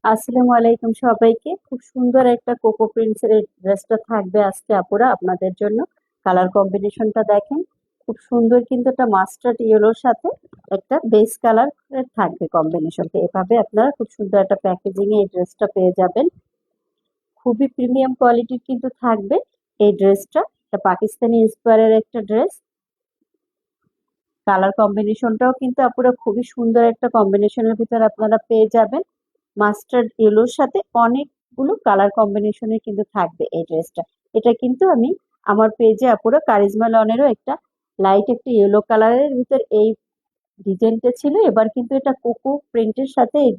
আসসালামু আলাইকুম সবাইকে। খুব সুন্দর একটা কোকো প্রিন্টসের এই ড্রেসটা থাকবে আজকে আপুরা আপনাদের জন্য। কালার কম্বিনেশনটা দেখেন, খুব সুন্দর কিন্তু একটা মাস্টার্ড ইয়েলোর সাথে একটা বেস কালার থাকবে কম্বিনেশনটা। এভাবে আপনারা খুব সুন্দর একটা প্যাকেজিং এ এই ড্রেসটা পেয়ে যাবেন। খুবই প্রিমিয়াম কোয়ালিটির কিন্তু থাকবে এই ড্রেসটা। এটা পাকিস্তানি ইন্সপায়ারের একটা ড্রেস। কালার কম্বিনেশনটাও কিন্তু আপুরা খুবই সুন্দর একটা কম্বিনেশনের ভিতরে আপনারা পেয়ে যাবেন। মাস্টার্ড ইয়েলোর সাথে অনেকগুলো কালার কম্বিনেশনের কিন্তু থাকবে এই ড্রেসটা। এটা কিন্তু আমি আমার পেজে আপুরা কারিজমা লনেরও একটা লাইট একটা ইয়েলো কালারের ভিতর এই ডিজাইনটা ছিল। এবার কিন্তু এটা কোকো প্রিন্টের সাথে এই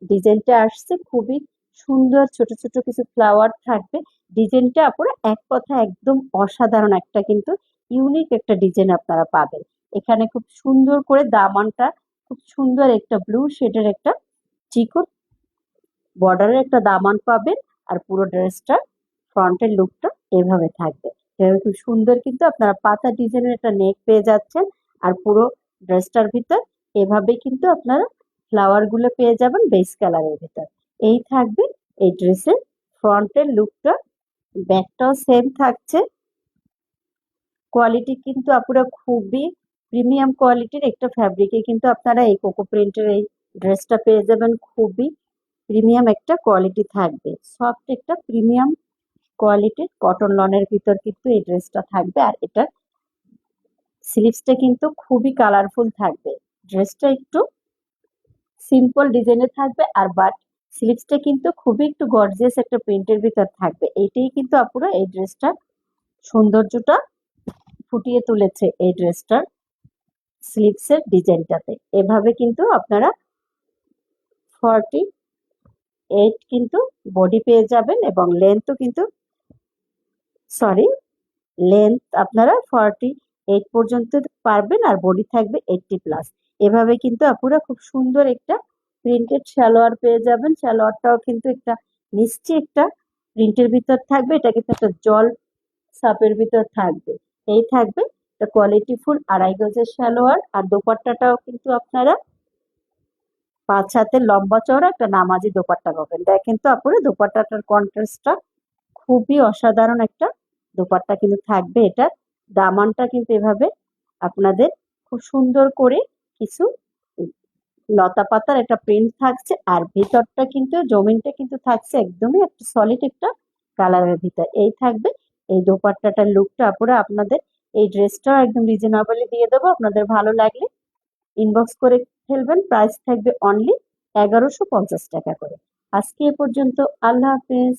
ডিজাইনটা আসছে। খুবই সুন্দর ছোট ছোট কিছু ফ্লাওয়ার থাকবে। ডিজাইনটা আপুরা এক কথা একদম অসাধারণ একটা কিন্তু ইউনিক একটা ডিজাইন আপনারা পাবেন। এখানে খুব সুন্দর করে দামানটা খুব সুন্দর একটা ব্লু শেডের একটা চিকন বর্ডারের একটা দামান পাবেন। আর পুরো ড্রেসটা ফ্রন্টের লুকটা এভাবে থাকবে। এভাবে খুব সুন্দর কিন্তু আপনারা পাতা ডিজাইনের একটা নেক পেয়ে যাচ্ছেন। আর পুরো ড্রেসটার ভিতর এভাবে কিন্তু আপনারা ফ্লাওয়ার গুলো পেয়ে যাবেন বেস কালারের ভিতর। এই থাকবে এই ড্রেসের ফ্রন্টের লুকটা। ব্যাকটাও সেম থাকছে। কোয়ালিটি কিন্তু আপুরা খুবই প্রিমিয়াম কোয়ালিটির একটা ফ্যাব্রিকে কিন্তু আপনারা এই কোকো প্রিন্টের এই ড্রেসটা পেয়ে যাবেন। খুবই প্রিমিয়াম একটা কোয়ালিটি থাকবে। সফট একটা প্রিমিয়াম কোয়ালিটির কটন লনের ভিতর কিন্তু এই ড্রেসটা থাকবে। আর এটা স্লিভসটা কিন্তু খুবই কালারফুল থাকবে। ড্রেসটা একটু সিম্পল ডিজাইনের থাকবে আর বাট স্লিভসটা কিন্তু খুবই একটু গর্জিয়াস একটা প্রিন্টের ভিতর থাকবে। এইটাই কিন্তু আপুরা এই ড্রেসটার সৌন্দর্যটা ফুটিয়ে তুলেছে এই ড্রেসটার স্লিভসের ডিজাইনটাতে। এভাবে কিন্তু আপনারা 48 কিন্তু বডি পেয়ে যাবেন এবং লেন্থও কিন্তু সরি লেন্থ আপনারা 48 পর্যন্ত পারবেন আর বডি থাকবে 80+। এভাবে কিন্তু আপুরা খুব সুন্দর একটা প্রিন্টেড সালোয়ার পেয়ে যাবেন। সালোয়ারটাও কিন্তু একটা মিষ্টি একটা প্রিন্টের ভিতর থাকবে। এটা কিন্তু একটা জল সাপের ভিতর থাকবে। এই থাকবে একটা কোয়ালিটি ফুল 2.5 গজের সালোয়ার। আর দোপাট্টাটাও কিন্তু আপনারা 5 হাতের লম্বা চওড়া একটা নামাজি দোপাট্টা পাবেন। দেখেন তো আপুরা দোপাট্টাটার কন্ট্রাস্টটা খুবই অসাধারণ একটা দোপাট্টা কিন্তু থাকবে। এটার দামানটা কিন্তু এভাবে আপনাদের খুব সুন্দর করে কিছু লতা পাতার একটা প্রিন্ট থাকছে। আর ভিতরটা কিন্তু জমিনটা কিন্তু থাকছে একদমই একটা সলিড একটা কালারের ভিতর। এই থাকবে এই দোপাট্টাটার লুকটা। আপুরা আপনাদের এই ড্রেসটাও একদম রিজনেবলি দিয়ে দেবো। আপনাদের ভালো লাগলে ইনবক্স করে ফেলবেন। প্রাইস থাকবে অনলি 1150 টাকা করে। আজকে এ পর্যন্ত। আল্লাহ হাফেজ।